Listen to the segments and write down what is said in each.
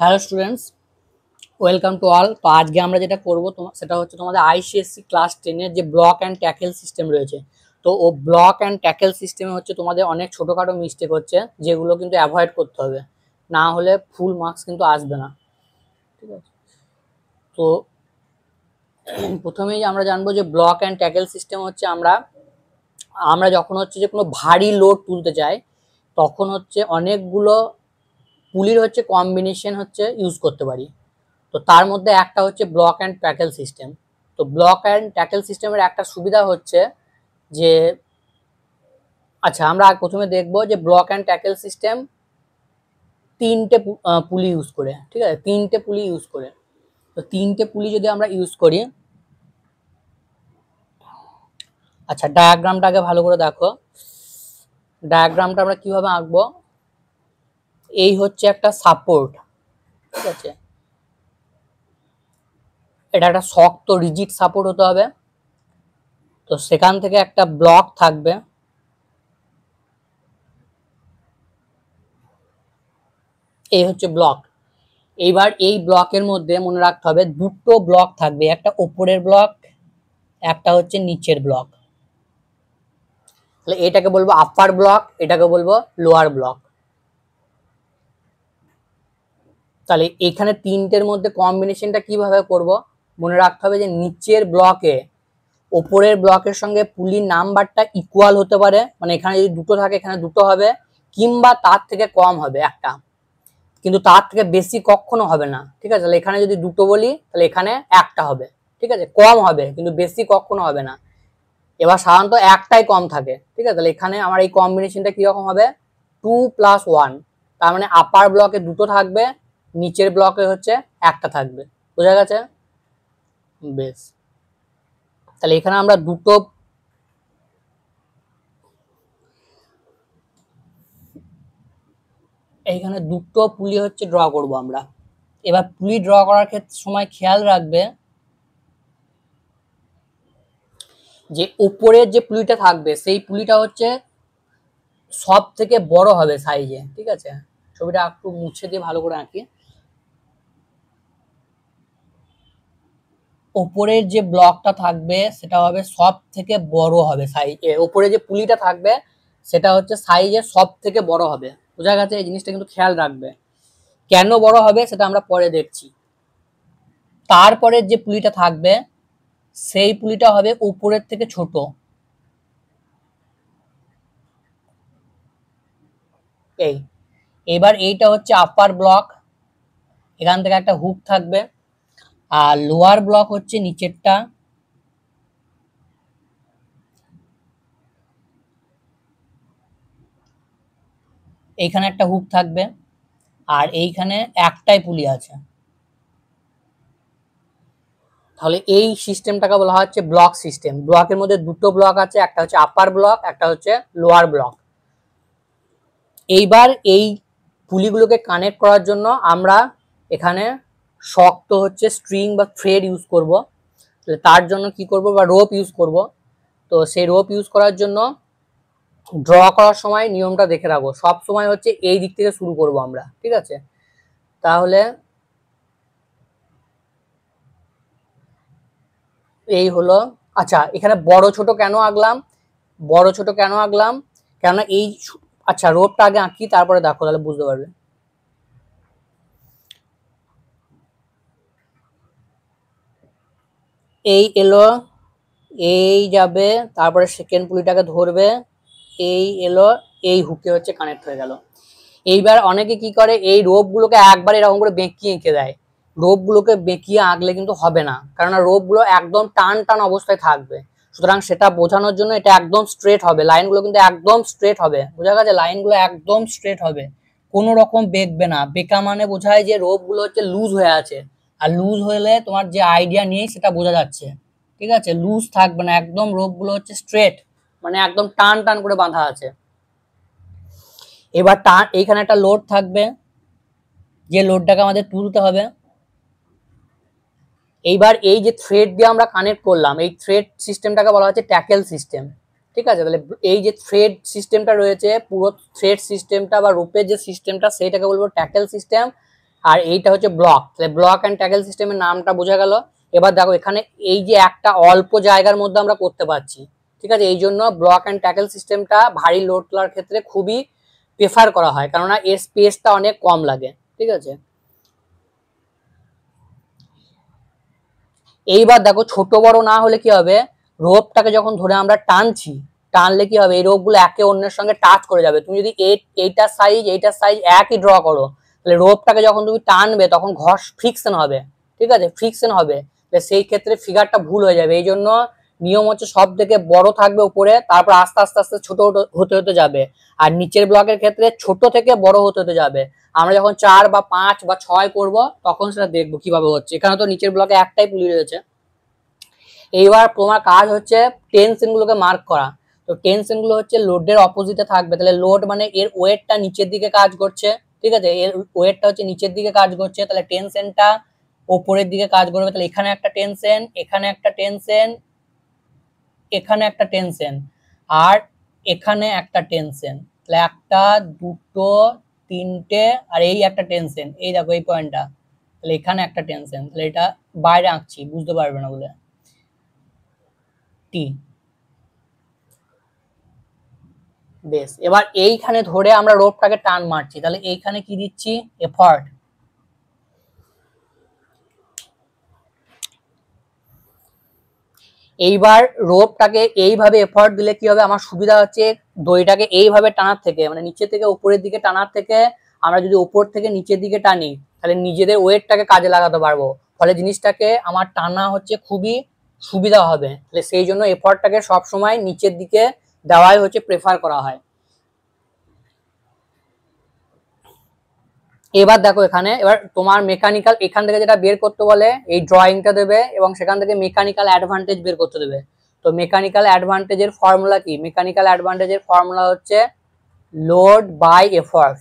Hello students, welcome to all. তো আজকে আমরা যেটা করব সেটা হচ্ছে তোমাদের আইসিএসসি ক্লাস 10-এর যে ব্লক অ্যান্ড ট্যাকেল সিস্টেম রয়েছে। তো ও ব্লক অ্যান্ড ট্যাকেল সিস্টেমে হচ্ছে তোমাদের অনেক ছোটোখাটো মিস্টেক হচ্ছে, যেগুলো কিন্তু অ্যাভয়েড করতে হবে, না হলে ফুল মার্কস কিন্তু আসবে না। ঠিক আছে, তো প্রথমেই আমরা জানবো যে ব্লক অ্যান্ড ট্যাকেল সিস্টেম হচ্ছে আমরা আমরা যখন হচ্ছে যে কোনো ভারী লোড তুলতে চাই, তখন হচ্ছে অনেকগুলো পুলির হচ্ছে কম্বিনেশন হচ্ছে ইউজ করতে পারি। তো তার মধ্যে একটা হচ্ছে ব্লক অ্যান্ড ট্যাকেল সিস্টেম। তো ব্লক অ্যান্ড ট্যাকেল সিস্টেমের একটা সুবিধা হচ্ছে যে, আচ্ছা আমরা প্রথমে দেখব যে ব্লক অ্যান্ড ট্যাকেল সিস্টেম তিনটে পুলি ইউজ করে, ঠিক আছে, তিনটে পুলি ইউজ করে। তো তিনটে পুলি যদি আমরা ইউজ করি, আচ্ছা ডায়াগ্রামটাকে ভালো করে দেখো। ডায়াগ্রামটা আমরা কিভাবে আঁকবো, এই হচ্ছে একটা সাপোর্ট, ঠিক আছে, এটা একটা শক্ত রিজিড সাপোর্ট হতে হবে। তো সেখান থেকে একটা ব্লক থাকবে, এই হচ্ছে ব্লক। এইবার এই ব্লকের মধ্যে মনে রাখতে হবে দুটো ব্লক থাকবে, একটা ওপরের ব্লক, একটা হচ্ছে নিচের ব্লক। তাহলে এটাকে বলবো আপার ব্লক, এটাকে বলবো লোয়ার ব্লক। তাহলে এখানে তিনটের মধ্যে কম্বিনেশনটা কিভাবে করব, মনে রাখতে হবে যে নিচের ব্লকে ওপরের ব্লকের সঙ্গে পুলির নাম্বারটা ইকুয়াল হতে পারে, মানে এখানে যদি দুটো থাকে এখানে দুটো হবে, কিংবা তার থেকে কম হবে একটা, কিন্তু তার থেকে বেশি কখনো হবে না। ঠিক আছে, তাহলে এখানে যদি দুটো বলি তাহলে এখানে একটা হবে, ঠিক আছে, কম হবে কিন্তু বেশি কখনো হবে না। এবার সাধারণত একটাই কম থাকে, ঠিক আছে, তাহলে এখানে আমার এই কম্বিনেশনটা কিরকম হবে, 2+1। তার মানে আপার ব্লকে দুটো থাকবে, নিচের ব্লকে হচ্ছে একটা থাকবে। বোঝা গেছে? বেশ, তাহলে এখানে আমরা এইখানে দুটো পুলি হচ্ছে ড্র করব আমরা। এবার পুলি ড্র করার ক্ষেত্রে সময় খেয়াল রাখবে যে উপরের যে পুলিটা থাকবে সেই পুলিটা হচ্ছে সব থেকে বড় হবে সাইজে। ঠিক আছে, ছবিটা একটু মুছে দিয়ে ভালো করে আঁকি। ওপরের যে ব্লকটা থাকবে সেটা হবে সব থেকে বড় হবে সাইজে, ওপরে যে পুলিটা থাকবে সেটা হচ্ছে সাইজে সব থেকে বড় হবে। বোঝা গেছে? এই জিনিসটা কিন্তু খেয়াল রাখবে। কেন বড় হবে সেটা আমরা পরে দেখছি। তারপরে যে পুলিটা থাকবে সেই পুলিটা হবে উপরের থেকে ছোট। এই এবার এইটা হচ্ছে আপার ব্লক, এখান থেকে একটা হুক থাকবে। আর লোয়ার ব্লক হচ্ছে নিচেরটা, এইখানে একটা হুক থাকবে। আর এইখানে একটাই পুলি আছে। তাহলে এই সিস্টেমটাকে বলা হচ্ছে ব্লক সিস্টেম। ব্লকের মধ্যে দুটো ব্লক আছে, একটা হচ্ছে আপার ব্লক, একটা হচ্ছে লোয়ার ব্লক। এইবার এই পুলিগুলোকে কানেক্ট করার জন্য আমরা এখানে শক্ত হচ্ছে স্ট্রিং বা থ্রেড ইউজ করব। তার জন্য কি করব, বা রোপ ইউজ করব। তো সেই রোপ ইউজ করার জন্য ড্র করার সময় নিয়মটা দেখে রাখবো, সব সময় হচ্ছে এই দিক থেকে শুরু করব আমরা। ঠিক আছে, তাহলে এই হলো। আচ্ছা এখানে বড় ছোট কেন আঁকলাম, বড় ছোট কেন আঁকলাম, কেননা এই, আচ্ছা রোপটা আগে আঁকি তারপরে দেখো, তাহলে বুঝতে পারবে। এই এলো, এই যাবে, তারপরে সেকেন্ড পুলিটাকে ধরবে, এই এলো, এই হুকে হচ্ছে কানেক্ট হয়ে গেল। এইবার অনেকে কি করে, এই রোপগুলোকে একবার এরকম করে বেঁকিয়ে এঁকে দেয়। রোপগুলোকে বেঁকিয়ে আঁকলে কিন্তু হবে না, কারণ রোপগুলো একদম টান টান অবস্থায় থাকবে। সুতরাং সেটা বোঝানোর জন্য এটা একদম স্ট্রেট হবে, লাইনগুলো কিন্তু একদম স্ট্রেট হবে। বোঝা গেছে? লাইনগুলো একদম স্ট্রেট হবে, কোনো রকম বেঁকবে না। বেঁকা মানে বোঝায় যে রোপগুলো হচ্ছে লুজ হয়ে আছে, আর লুজ হলে তোমার যে আইডিয়া নেই সেটা বোঝা যাচ্ছে। ঠিক আছে, লুজ থাকবে না, একদম রোপগুলো হচ্ছে স্ট্রেট, মানে একদম টান টান করে বাঁধা আছে। এবার টান, এইখানে একটা লোড থাকবে, যে লোডটাকে আমাদের তুলতে হবে। এইবার এই যে থ্রেড দিয়ে আমরা কানেক্ট করলাম, এই থ্রেড সিস্টেমটাকে বলা হচ্ছে ট্যাকেল সিস্টেম। ঠিক আছে, তাহলে এই যে থ্রেড সিস্টেমটা রয়েছে, পুরো থ্রেড সিস্টেমটা বা রোপের যে সিস্টেমটা, সেইটাকে বলবো ট্যাকেল সিস্টেম। আর এইটা হচ্ছে ব্লক। তাহলে ব্লক অ্যান্ড ট্যাকেল সিস্টেমের নামটা বোঝা গেল। এবার দেখো এখানে এই যে একটা অল্প জায়গার মধ্যে আমরা করতে পারছি, ঠিক আছে, এই জন্য ব্লক অ্যান্ড ট্যাকেল সিস্টেমটা ভারী লোড তোলার ক্ষেত্রে খুবই প্রেফার করা হয়, কেননা এর স্পেসটা অনেক কম লাগে, ঠিক আছে। এইবার দেখো ছোট বড় না হলে কি হবে, রোপটাকে যখন ধরে আমরা টানছি, টানলে কি হবে, এই রোপগুলো একে অন্যের সঙ্গে টাচ করে যাবে। তুমি যদি এইটার সাইজ একই ড্র করো, তাহলে রোপটাকে যখন তুমি টানবে তখন ঘর্ষ ফ্রিকশন হবে, ঠিক আছে, ফ্রিকশন হবে, সেই ক্ষেত্রে ফিগারটা ভুল হয়ে যাবে। এই জন্য নিয়ম হচ্ছে সব থেকে বড় থাকবে উপরে, তারপর আস্তে আস্তে আস্তে ছোট হতে হতে যাবে। আর নিচের ব্লকের ক্ষেত্রে ছোট থেকে বড় হতে হতে যাবে। আমরা যখন 4 বা 5 বা 6 করব তখন সেটা দেখবো কিভাবে হচ্ছে। এখানে তো নিচের ব্লকে একটাই পুলি রয়েছে। এইবার তোমার কাজ হচ্ছে টেনশন গুলোকে মার্ক করা। তো টেনশন গুলো হচ্ছে লোডের অপোজিটে থাকবে। তাহলে লোড মানে এর ওয়েটটা নিচের দিকে কাজ করছে, ঠিক আছে, এর ওয়েটটা হচ্ছে নিচের দিকে কাজ করছে, তাহলে টেনশনটা ওপরের দিকে কাজ করবে। তাহলে এখানে একটা টেনশন, এখানে একটা টেনশন, এখানে একটা টেনশন, আর এখানে একটা টেনশন। তাহলে একটা, দুটো, তিনটে, আর এই একটা টেনশন, এই দেখো এই পয়েন্টটা, তাহলে এখানে একটা টেনশন। তাহলে এটা বাইরে আঁকছি, বুঝতে পারবে না বলে, টি। বেশ, এবার এইখানে ধরে আমরা রোপটাকে টান মারছি, তাহলে এইখানে কি দিচ্ছি, এফর্ট। এইবার রোপটাকে এইভাবে এফর্ট দিলে কি হবে, আমার সুবিধা হচ্ছে দড়িটাকে এইভাবে টানার থেকে, মানে নিচে থেকে উপরের দিকে টানার থেকে আমরা যদি উপর থেকে নিচের দিকে টানি, তাহলে নিজেদের ওয়েটটাকে কাজে লাগাতে পারবো, ফলে জিনিসটাকে আমার টানা হচ্ছে খুবই সুবিধা হবে। তাহলে সেই জন্য এফর্টটাকে সবসময় নিচের দিকে দেওয়াই হচ্ছে প্রেফার করা হয়। এবার দেখো এখানে, এবার তোমার মেকানিক্যাল এখান থেকে যেটা বের করতে বলে, এই ড্রয়িংটা দেবে এবং সেখান থেকে মেকানিক্যাল অ্যাডভান্টেজ বের করতে দেবে। তো মেকানিক্যাল অ্যাডভান্টেজের ফর্মুলা কি, মেকানিক্যাল অ্যাডভান্টেজের ফর্মুলা হচ্ছে লোড বাই এফর্ট।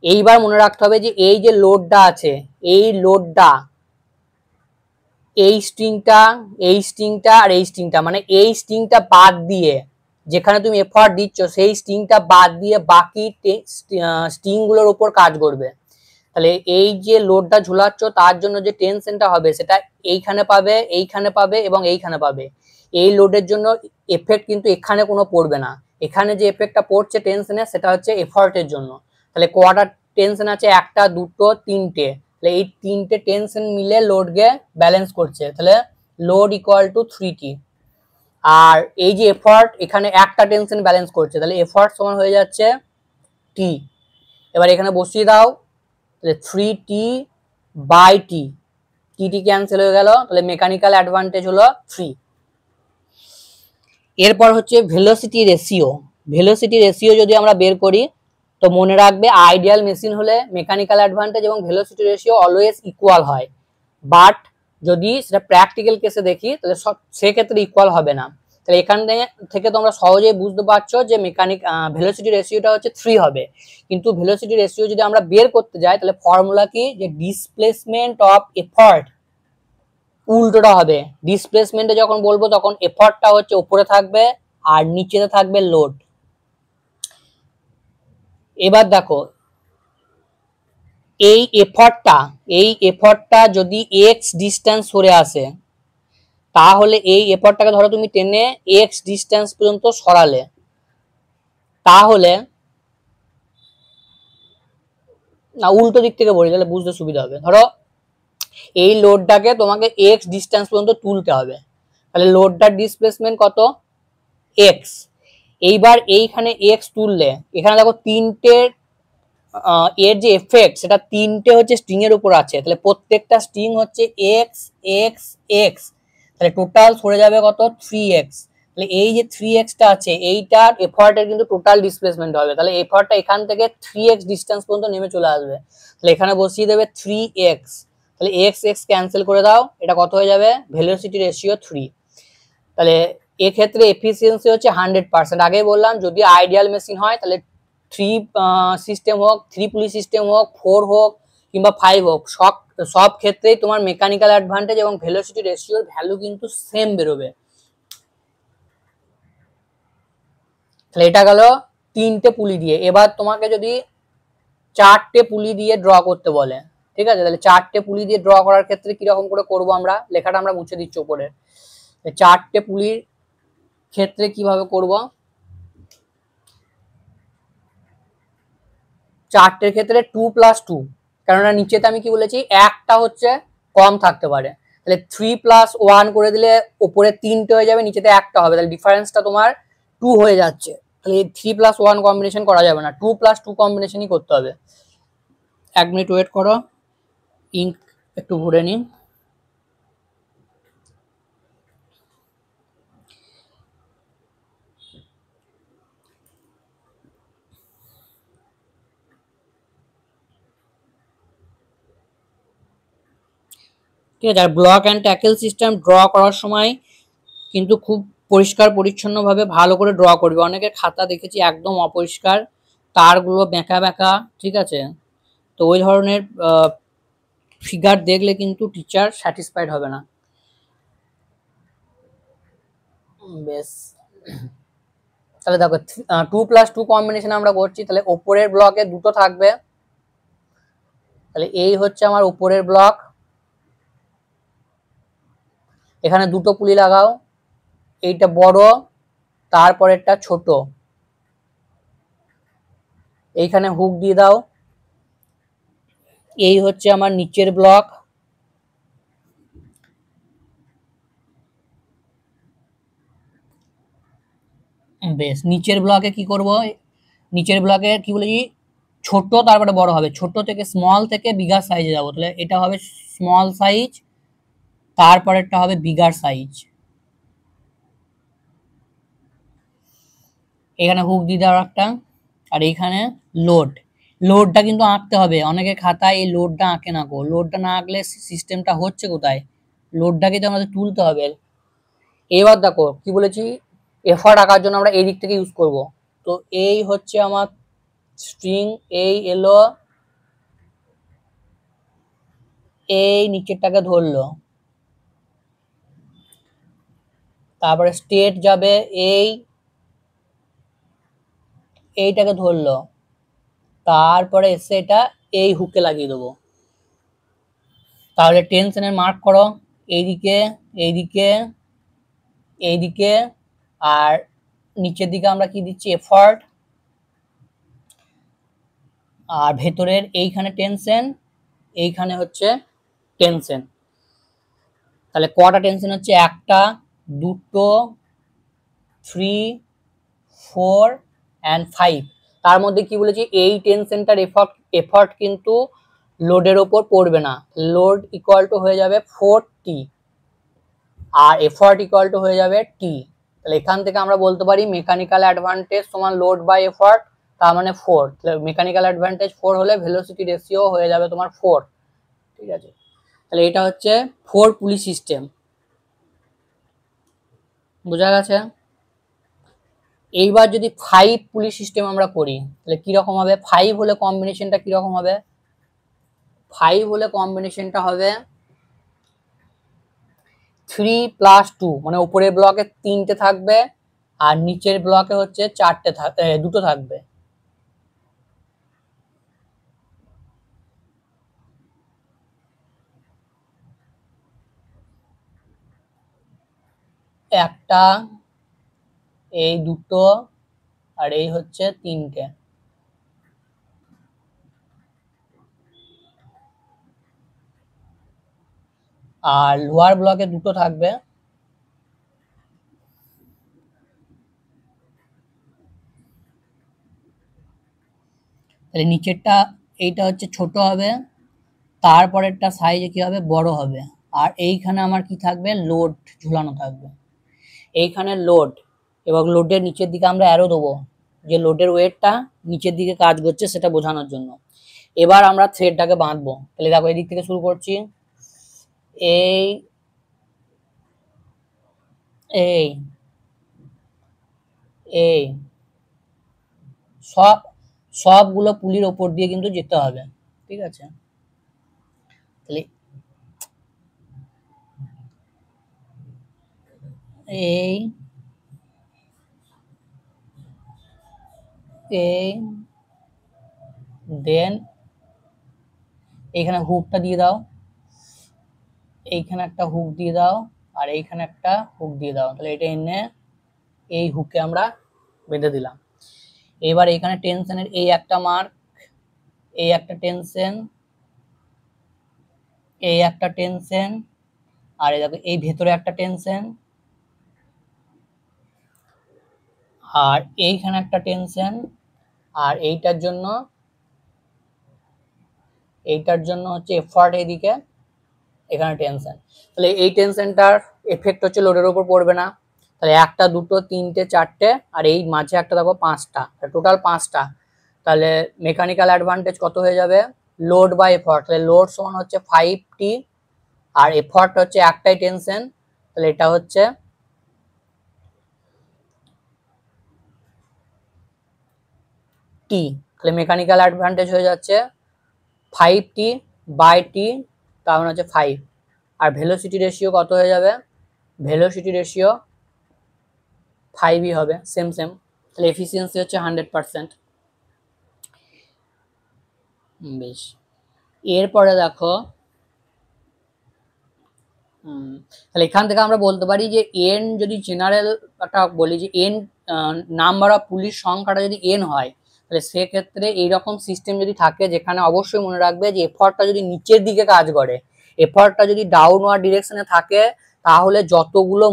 এইবার মনে রাখতে হবে যে এই যে লোডটা আছে, এই লোডটা, এই স্ট্রিংটা, এই স্ট্রিংটা আর এই স্ট্রিংটা, মানে এই স্ট্রিংটা বাদ দিয়ে, যেখানে তুমি এফর্ট দিচ্ছ সেই স্ট্রিংটা বাদ দিয়ে বাকি স্ট্রিং গুলোর উপর কাজ করবে। তাহলে এই যে লোডটা ঝুলাচ্ছ তার জন্য যে টেনশনটা হবে সেটা এইখানে পাবে, এইখানে পাবে এবং এইখানে পাবে। এই লোডের জন্য এফেক্ট কিন্তু এখানে কোনো পড়বে না, এখানে যে এফেক্টটা পড়ছে টেনশনে সেটা হচ্ছে এফর্টের জন্য। তাহলে কোয়াটা টেনশন আছে, একটা, দুটো, তিনটে, তাহলে এই তিনটে টেনশন মিলে লোডকে ব্যালেন্স করছে, তাহলে লোড ইকুয়াল টু 3T। আর এই যে এফর্ট, এখানে একটা টেনশন ব্যালেন্স করছে, তাহলে এফর্ট সমান হয়ে যাচ্ছে টি। এবার এখানে বসিয়ে দাও, তাহলে 3T by T, T cancel হয়ে গেল, তাহলে মেকানিক্যাল অ্যাডভান্টেজ হলো 3। এরপর হচ্ছে ভেলোসিটি রেশিও। ভেলোসিটি রেশিও যদি আমরা বের করি, তো মনে রাখবে আইডিয়াল মেশিন হলে মেকানিক্যাল অ্যাডভান্টেজ এবং ভেলোসিটি রেশিও অলওয়েজ ইকুয়াল হয়, বাট যদি সেটা প্র্যাকটিক্যাল কেসে দেখি তাহলে সেক্ষেত্রে ইকুয়াল হবে না। তাহলে এখান থেকে তোমরা সহজেই বুঝতে পারছো যে ভেলোসিটি রেশিওটা হচ্ছে 3 হবে। কিন্তু ভেলোসিটি রেশিও যদি আমরা বের করতে যাই তাহলে ফর্মুলা কি, যে ডিসপ্লেসমেন্ট অফ এফর্ট, উল্টোটা হবে। ডিসপ্লেসমেন্টে যখন বলবো তখন এফর্টটা হচ্ছে উপরে থাকবে আর নিচেতে থাকবে লোড। এবার দেখো এই এফর্টটা যদি এক্স ডিস্টেন্স সরে আসে, তাহলে এই এফর্টটাকে ধরো তুমি টেনে এক্স ডিস্টেন্স পর্যন্ত সরালে, তাহলে না উল্টো দিক থেকে বলি তাহলে বুঝতে সুবিধা হবে। ধরো এই লোডটাকে তোমাকে এক্স ডিস্টেন্স পর্যন্ত তুলতে হবে, তাহলে লোডটার ডিসপ্লেসমেন্ট কত, এক্স। এইবার এইখানে এক্স তুললে এখানে দেখো তিনটে, এর যে এফেক্ট সেটা তিনটে হচ্ছে স্ট্রিং এর উপর আছে, তাহলে প্রত্যেকটা স্ট্রিং হচ্ছে এক্স এক্স এক্স, তাহলে টোটাল সরে যাবে কত, 3x। তাহলে এই যে 3x টা আছে এইটার এফর্টের কিন্তু টোটাল ডিসপ্লেসমেন্ট হবে, তাহলে এফর্টটা এখান থেকে 3x ডিস্টেন্স পর্যন্ত নেমে চলে আসবে। তাহলে এখানে বসিয়ে দেবে 3x, তাহলে x x ক্যান্সেল করে দাও, এটা কত হয়ে যাবে, ভেলোসিটি রেশিও 3। তাহলে এক্ষেত্রে এফিসিয়েন্সি হচ্ছে 100%। আগে বললাম যদি আইডিয়াল মেশিন হয় তাহলে 3 সিস্টেম হোক, 3 পুলি সিস্টেম হোক, 4 হোক কিংবা 5 হোক, সব ক্ষেত্রেই তোমার মেকানিক্যাল অ্যাডভান্টেজ এবং ভেলোসিটি রেশিওর ভ্যালু কিন্তু সেম বেরোবে। তাহলে এটা গেল তিনটে পুলি দিয়ে। এবার তোমাকে যদি চারটে পুলি দিয়ে ড্র করতে বলে, ঠিক আছে। তাহলে চারটে পুলি দিয়ে ড্র করার ক্ষেত্রে কিরকম করে করব আমরা, লেখাটা আমরা মুছে দিচ্ছি উপরে। চারটে পুলির ক্ষেত্রে কিভাবে করব, চারটের ক্ষেত্রে 2+2, কেননা নিচেতে আমি কি বলেছি একটা হচ্ছে কম থাকতে পারে, তাহলে 3+1 করে দিলে উপরে 3টে হয়ে যাবে, নিচেতে একটা হবে, তাহলে ডিফারেন্সটা তোমার 2 হয়ে যাচ্ছে। তাহলে 3+1 কম্বিনেশন করা যাবে না, 2+2 কম্বিনেশনই করতে হবে। 1 মিনিট ওয়েট করো, ইঙ্ক একটু ভরে নিন। ঠিক আছে, আর block and tackle system draw করার সময় কিন্তু খুব পরিষ্কার পরিচ্ছন্নভাবে ভালো করে ড্র করবে। অনেকের খাতা দেখেছি একদম অপরিষ্কার, তারগুলো বেঁকা বেঁকা, ঠিক আছে। তো ওই ধরনের ফিগার দেখলে কিন্তু টিচার স্যাটিসফাইড হবে না। বেশ, তাহলে দেখো 2+2 কম্বিনেশন আমরা করছি, তাহলে ওপরের ব্লকে দুটো থাকবে, তাহলে এই হচ্ছে আমার উপরের ব্লক, এখানে দুটো পুলি লাগাও, এইটা বড়, তারপরেরটা ছোট, এইখানে হুক দিয়ে দাও। এই হচ্ছে আমার নিচের ব্লক, বেশ। নিচের ব্লকে কি করব, নিচের ব্লকে কি বলেছি ছোট তারপরে বড় হবে, ছোট থেকে স্মল থেকে বিগার সাইজে যাবো, তাহলে এটা হবে স্মল সাইজ, তারপরেরটা হবে বিগার সাইজ। এখানে হুক দিয়ে দাও একটা, আর এইখানে লোড, লোডটা কিন্তু আঁকতে হবে, অনেকে খাতায় এই লোডটা আঁকে না গো, লোডটা না আঁকলে সিস্টেমটা হচ্ছে কোথায়, লোডটাকে তো আমাদের তুলতে হবে। এবার দেখো কি বলেছি, এফার্ট আঁকার জন্য আমরা এই দিক থেকে ইউজ করব, তো এই হচ্ছে আমার স্ট্রিং, এই এলো, এই নিচেরটাকে ধরলো, তারপরে স্টেট যাবে, এই এইটাকে ধরলো, তারপরে এসে এটা এই হুকে লাগিয়ে দেবো। তাহলে টেনশনের মার্ক করো, এইদিকে এইদিকে এইদিকে, আর নিচের দিকে আমরা কি দিচ্ছি এফার্ট, আর ভেতরের এইখানে টেনশন, এইখানে হচ্ছে টেনশন। তাহলে কটা টেনশন হচ্ছে, একটা, দুটো, 3, 4 অ্যান্ড 5। তার মধ্যে কি বলেছি এই টেনশনটার এফার্ট কিন্তু লোডের ওপর পড়বে না, লোড ইকুয়াল টু হয়ে যাবে 4t, R effort equal to হয়ে যাবে t। তাহলে এখান থেকে আমরা বলতে পারি মেকানিক্যাল অ্যাডভান্টেজ সমান লোড বাই এফার্ট, তার মানে 4। তাহলে মেকানিক্যাল অ্যাডভান্টেজ 4 হলে ভেলোসিটি রেশিও হয়ে যাবে তোমার 4, ঠিক আছে। তাহলে এটা হচ্ছে 4 পুলি সিস্টেম, বোঝা গেছে। এইবার যদি 5 পুলি সিস্টেম আমরা করি তাহলে কিরকম হবে, 5 হলে কম্বিনেশনটা কিরকম হবে, 5 হলে কম্বিনেশনটা হবে 3+2, মানে উপরের ব্লকে 3টে থাকবে আর নিচের ব্লকে হচ্ছে দুটো থাকবে। একটা, এই দুটো, আর এই হচ্ছে 3টে। আর লোয়ার ব্লকে দুটো থাকবে, তাহলে নিচেরটা এইটা হচ্ছে ছোট হবে, তারপরেরটা সাইজে কি হবে বড় হবে, আর এইখানে আমার কি থাকবে লোড ঝুলানো থাকবে, এইখানে লোড, এবং লোডের নিচের দিকে আমরা অ্যারো দেবো, যে লোডের ওয়েটটা নিচের দিকে কাজ করছে সেটা বোঝানোর জন্য। এবার আমরা থ্রেডটাকে বাঁধবো, তাহলে দেখো এই দিক থেকে শুরু করছি, এই এই এই সব সবগুলো পুলির ওপর দিয়ে কিন্তু যেতে হবে, ঠিক আছে। তাহলে এই এই দেন এইখানে হুকটা দিয়ে দাও, এইখানে একটা হুক দিয়ে দাও, আর এইখানে একটা হুক দিয়ে দাও। তাহলে এটা এনে এই হুকে আমরা বেঁধে দিলাম। এবার এখানে টেনশনের এই একটা মার্ক, এই একটা টেনশন, এই একটা টেনশন, আর এই দেখো এই ভেতরে একটা টেনশন, আর এইখানে একটা টেনশন, আর এইটার জন্য হচ্ছে এফার্ট এইদিকে, এখানে টেনশন। তাহলে এই টেনশনটার এফেক্ট হচ্ছে লোডের উপর পড়বে না। তাহলে একটা, দুটো, তিনটে, চারটে, আর এই মাঝে একটা দেখো পাঁচটা, টোটাল পাঁচটা। তাহলে মেকানিক্যাল অ্যাডভান্টেজ কত হয়ে যাবে? Load by effort. তাহলে লোড সমান হচ্ছে 5T, আর এফার্ট হচ্ছে একটাই টেনশন, তাহলে এটা হচ্ছে টি। তাহলে মেকানিক্যাল অ্যাডভান্টেজ হয়ে যাচ্ছে 5T বাই টি, তার মানে হচ্ছে 5। আর ভেলোসিটি রেশিও কত হয়ে যাবে? ভেলোসিটি রেশিও 5ই হবে, সেম। তাহলে এফিসিয়েন্সি হচ্ছে 100%। বেশ, এরপরে দেখো তাহলে এখান থেকে আমরা বলতে পারি যে এন যদি জেনারেল একটা বলি যে এন নাম্বার অফ পুলিশ সংখ্যাটা যদি এন হয়, তাহলে সেক্ষেত্রে এইরকম সিস্টেম যদি থাকে, যেখানে অবশ্যই মনে রাখবে যে এফর্টটা যদি নিচের দিকে কাজ করে, এফর্টটা যদি ডাউনওয়ার্ড ডিরেকশনে থাকে, তাহলে যতগুলো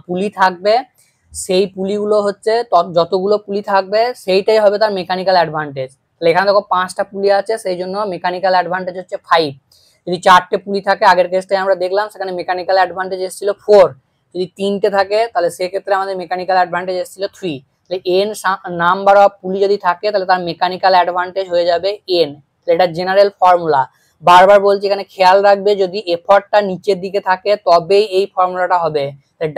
পুলি থাকবে সেই পুলিগুলো হচ্ছে যতগুলো পুলি থাকবে সেইটাই হবে তার মেকানিক্যাল অ্যাডভান্টেজ। তাহলে এখানে দেখো পাঁচটা পুলি আছে, সেই জন্য মেকানিক্যাল অ্যাডভান্টেজ হচ্ছে 5। যদি চারটে পুলি থাকে, আগের কেসটাই আমরা দেখলাম সেখানে মেকানিক্যাল অ্যাডভান্টেজ এসেছিল 4। যদি তিনটে থাকে তাহলে সেক্ষেত্রে আমাদের মেকানিক্যাল অ্যাডভান্টেজ এসেছিল 3। তাহলে এন নাম্বার অফ পুলি যদি থাকে তাহলে তার মেকানিক্যাল অ্যাডভান্টেজ হয়ে যাবে এন। এটা জেনারেল ফর্মুলা। বারবার বলছি এখানে খেয়াল রাখবে, যদি এফর্টটা নিচের দিকে থাকে তবেই এই ফর্মুলাটা হবে।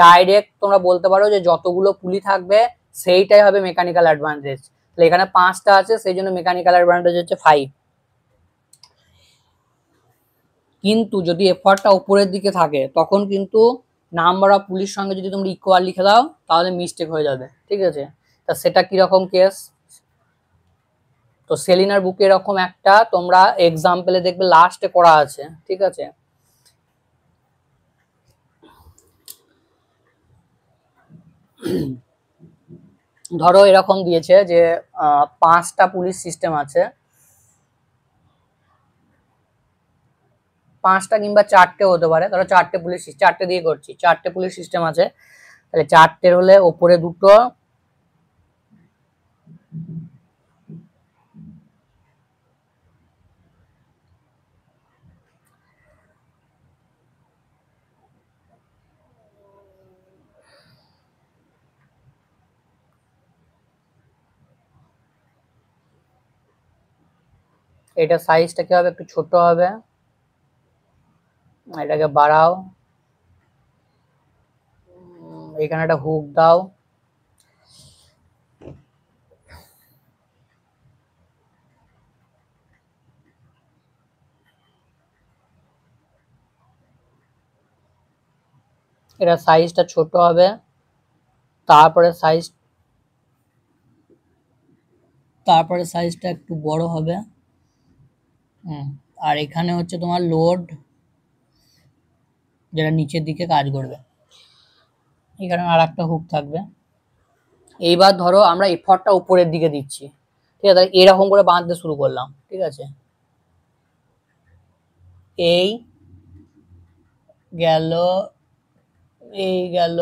ডাইরেক্ট তোমরা বলতে পারো যে যতগুলো পুলি থাকবে সেইটাই হবে মেকানিক্যাল অ্যাডভান্টেজ। তাহলে এখানে পাঁচটা আছে, সেই জন্য মেকানিক্যাল অ্যাডভান্টেজ হচ্ছে 5। কিন্তু যদি এফার্টটা উপরের দিকে থাকে তখন কিন্তু নাম্বার অফ পুলিশ সঙ্গে যদি তোমরা ইকুয়াল লিখে দাও তাহলে মিস্টেক হয়ে যাবে, ঠিক আছে? তা সেটা কিরকম কেস? তো সেলিনার বুকে এরকম একটা তোমরা এক্সাম্পলে দেখবে লাস্টে করা আছে, ঠিক আছে? ধরো এরকম দিয়েছে যে 5টা পুলিশ সিস্টেম আছে, 5টা কিংবা 4টে হতে পারে। ধরো 4টে পুলিশ, 4টে দিয়ে করছি, 4টে পুলিশ সিস্টেম আছে। তাহলে 4টে হলে ওপরে দুটো, এটা সাইজটা কি হবে? একটু ছোট হবে, এটাকে বাড়াও, এখানে একটা হুক দাও, এটা সাইজটা ছোট হবে, তারপরে সাইজটা একটু বড় হবে। আর এখানে হচ্ছে তোমার লোড যেটা নিচের দিকে কাজ করবে, এখানে আর একটা হুক থাকবে। এইবার ধরো আমরা এফর্টটা উপরের দিকে দিচ্ছি, ঠিক আছে? এরকম করে বাঁধতে শুরু করলাম, ঠিক আছে? এই গেল, এই গেল,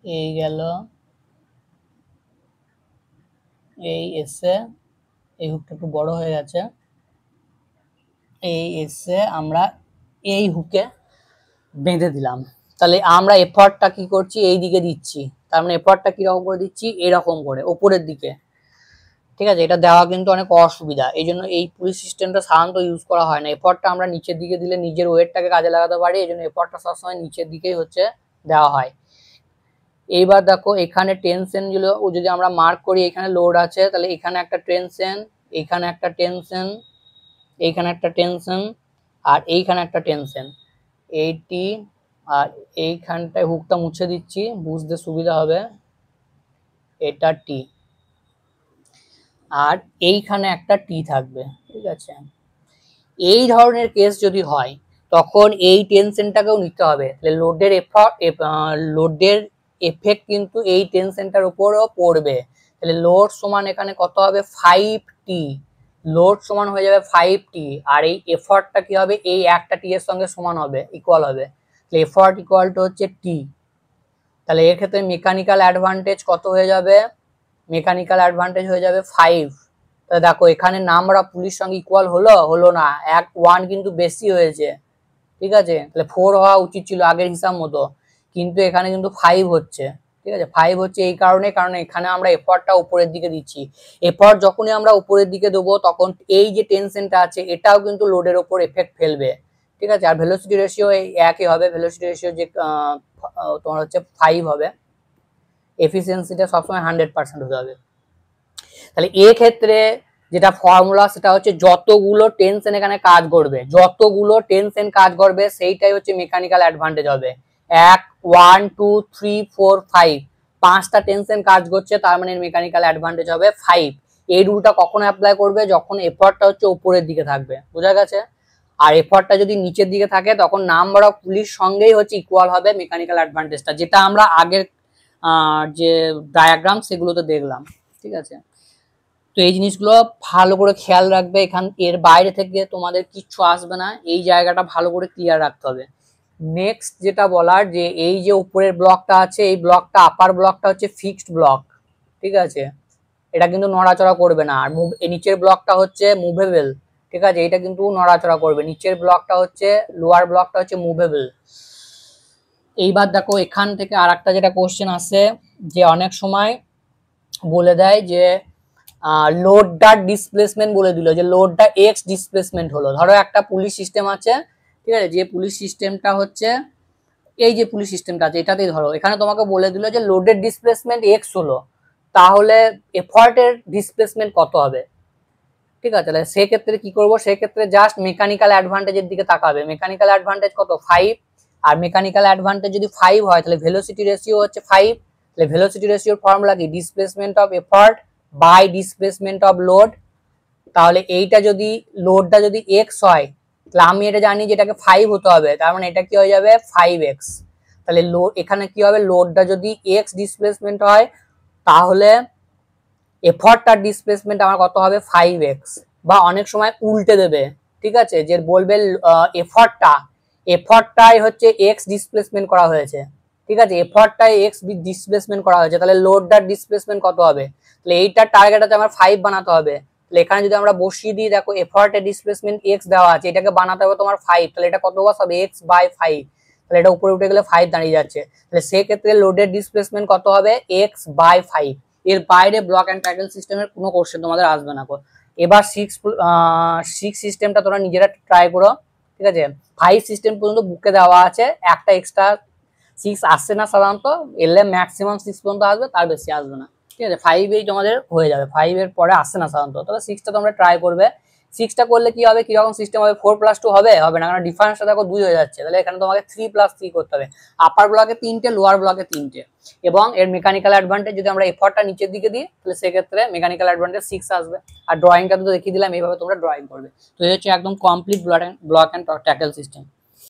এই গেল, এই এসে, এই হুকটা একটু বড় হয়ে গেছে, এই এসে আমরা এই হুকে বেঁধে দিলাম। তাহলে আমরা এফর্টটা কি করছি? এই দিকে দিচ্ছি, তার মানে এফর্টটা কিরকম করে দিচ্ছি? এরকম করে ওপরের দিকে, ঠিক আছে? এটা দেওয়া কিন্তু অনেক অসুবিধা, এই জন্য এই পুলিশ সিস্টেমটা সাধারণত ইউজ করা হয় না। এফর্টটা আমরা নিচের দিকে দিলে নিজের ওয়েটটাকে কাজে লাগাতে পারি, এই জন্য এফর্টটা সবসময় নিচের দিকেই হচ্ছে দেওয়া হয়। এইবার দেখো এখানে টেনশন গুলো যদি আমরা মার্ক করি, এখানে লোড আছে, তাহলে এখানে একটা টেনশন, এখানে একটা টেনশন, এইখানে একটা টেনশন, আর এইখানে একটা টেনশন, এইটি। আর এইখানটায় হুকটা মুছে দিচ্ছি, বুঝতে সুবিধা হবে, এটা টি। আর এইখানে একটা টি থাকবে, ঠিক আছে। এই ধরনের কেস যদি হয় তখন এই টেনশনটাকেও নিতে হবে, তাহলে লোডের এফেক্ট কিন্তু এই টেনশনটার উপরও পড়বে। তাহলে লোড সমান এখানে কত হবে 5t, লোড সমান হয়ে যাবে 5t, আর এই এফর্টটা কি হবে এই একটা টি এর সঙ্গে সমান হবে, ইকুয়াল হবে। তাহলে এফর্ট ইকুয়াল টু হচ্ছে টি। তাহলে এর ক্ষেত্রে মেকানিক্যাল অ্যাডভান্টেজ কত হয়ে যাবে, মেকানিক্যাল অ্যাডভান্টেজ হয়ে যাবে 5। তাহলে দেখো এখানে নাম্বার অফ পুলিশ সঙ্গে ইকুয়াল হলো না, 1 কিন্তু বেশি হয়েছে, ঠিক আছে। তাহলে 4 হওয়া উচিত ছিল আগের হিসাব মতো, কিন্তু এখানে কিন্তু 5 হচ্ছে, ঠিক আছে। 5 হচ্ছে এই কারণে, কারণ এখানে আমরা এফর্টটা উপরের দিকে দিচ্ছি। এফর্ট যখনই আমরা উপরের দিকে দেবো তখন এই যে টেনশনটা আছে এটাও কিন্তু লোডের ওপর এফেক্ট ফেলবে, ঠিক আছে। আর ভেলোসিটি রেশিও এই একই হবে, ভেলোসিটি রেশিও যে তোমার হচ্ছে 5 হবে। এফিসিয়েন্সিটা সবসময় 100% হতে হবে। তাহলে এক্ষেত্রে যেটা ফর্মুলা সেটা হচ্ছে যতগুলো টেনশন এখানে কাজ করবে, যতগুলো টেনশন কাজ করবে সেইটাই হচ্ছে মেকানিক্যাল অ্যাডভান্টেজ হবে। 1 2 3 4 5, 5টা টেনশন কাজ করছে, তার মানে মেকানিক্যাল অ্যাডভান্টেজ হবে 5। এই রুলটা কখন অ্যাপ্লাই করবে, যখন এফর্টটা হচ্ছে উপরের দিকে থাকবে, বোঝা গেছে। আর এফর্টটা যদি নিচের দিকে থাকে তখন নাম্বার অফ পুলিশ সঙ্গেই হচ্ছে ইকুয়াল হবে মেকানিক্যাল অ্যাডভান্টেজটা, যেটা আমরা আগের যে ডায়াগ্রাম সেগুলোতে দেখলাম, ঠিক আছে। তো এই জিনিসগুলো ভালো করে খেয়াল রাখবে, এর বাইরে থেকে তোমাদের কিচ্ছু আসবে না, এই জায়গাটা ভালো করে ক্লিয়ার রাখতে হবে। নেক্সট যেটা বলার, যে এই যে উপরের ব্লকটা আছে এই ব্লকটা, আপার ব্লকটা হচ্ছে ফিক্সড ব্লক, ঠিক আছে, এটা কিন্তু নড়াচড়া করবে না। আর নিচের ব্লকটা হচ্ছে মুভেবল, ঠিক আছে, এটা কিন্তু নড়াচড়া করবে। নিচের ব্লকটা হচ্ছে, লোয়ার ব্লকটা হচ্ছে মুভেবল। এইবার দেখো এখান থেকে আর একটা যেটা কোশ্চেন আসে, যে অনেক সময় বলে দেয় যে লোডটার ডিসপ্লেসমেন্ট বলে দিল, যে লোডটা এক্স ডিসপ্লেসমেন্ট হলো। ধরো একটা পুলিশ সিস্টেম আছে, ঠিক আছে, যে পুলিশ সিস্টেমটা হচ্ছে এই যে পুলিশ সিস্টেমটা আছে এটাতেই ধরো এখানে তোমাকে বলে দিল যে লোডের ডিসপ্লেসমেন্ট এক্স হলো, তাহলে এফর্টের ডিসপ্লেসমেন্ট কত হবে, ঠিক আছে। তাহলে সেক্ষেত্রে কি করবো, সেক্ষেত্রে জাস্ট মেকানিক্যাল অ্যাডভান্টেজের দিকে তাকাবে। মেকানিক্যাল অ্যাডভান্টেজ কত 5, আর মেকানিক্যাল অ্যাডভান্টেজ যদি 5 হয় তাহলে ভেলোসিটি রেশিও হচ্ছে 5। তাহলে ভেলোসিটি রেশিওর ফর্মুলা কি, displacement of effort by displacement of load. তাহলে এইটা যদি লোডটা যদি এক্স হয় তাহলে আমি এটা জানি যে এটাকে 5 হতে হবে, তার মানে এটা কি হয়ে যাবে 5x। তাহলে এখানে কি হবে, লোডটা যদি এক্স ডিসপ্লেসমেন্ট হয় তাহলে এফর্টটার ডিসপ্লেসমেন্ট আমার কত হবে 5x। বা অনেক সময় উল্টে দেবে, ঠিক আছে, যে বলবে এফর্টটাই হচ্ছে এক্স ডিসপ্লেসমেন্ট করা হয়েছে, ঠিক আছে, এফর্টটাই এক্স ডিসপ্লেসমেন্ট করা হয়েছে, তাহলে লোডটার ডিসপ্লেসমেন্ট কত হবে। তাহলে এইটার টার্গেট আছে আমার 5 বানাতে হবে। তাহলে এখানে যদি আমরা বসিয়ে দিই, দেখো এফর্টের ডিসপ্লেসমেন্ট এক্স দেওয়া আছে, এটাকে বানাতে হবে তোমার 5, তাহলে এটা কত হবে x/5, তাহলে এটা উপরে উঠে গেলে 5 দাঁড়িয়ে যাচ্ছে। তাহলে সেক্ষেত্রে লোডের ডিসপ্লেসমেন্ট কত হবে x/5। এর বাইরে ব্লক অ্যান্ড ট্যাকল সিস্টেমের কোনো কোশ্চেন তোমাদের আসবে না। এবার 6 সিস্টেমটা তোমরা নিজেরা ট্রাই করো, ঠিক আছে। 5 সিস্টেম পর্যন্ত বুকে দেওয়া আছে, একটা এক্সট্রা 6 আসছে না সাধারণত, এলে ম্যাক্সিমাম 6 পর্যন্ত আসবে, তার বেশি আসবে না, ঠিক আছে। 5 তোমাদের হয়ে যাবে, 5 এর পরে আসছে না সাধারণত, তবে 6টা তোমরা ট্রাই করবে। 6টা করলে কি হবে, কিরকম সিস্টেম হবে, 4+2 হবে না, কারণ ডিফারেন্সটা দেখো 2 হয়ে যাচ্ছে, তাহলে এখানে তোমাকে 3+3 করতে হবে। আপার ব্লকে 3টে, লোয়ার ব্লকে 3টে। এবং এর মেকানিক্যাল অ্যাডভান্টেজ যদি আমরা এফর্টটা নিচের দিকে দিই তাহলে সেক্ষেত্রে মেকানিক্যাল অ্যাডভান্টেজ 6 আসবে। আর ড্রয়িংটা তো দেখিয়ে দিলাম, এইভাবে তোমরা ড্রয়িং করবে। তো এই হচ্ছে একদম complete block and tackle system.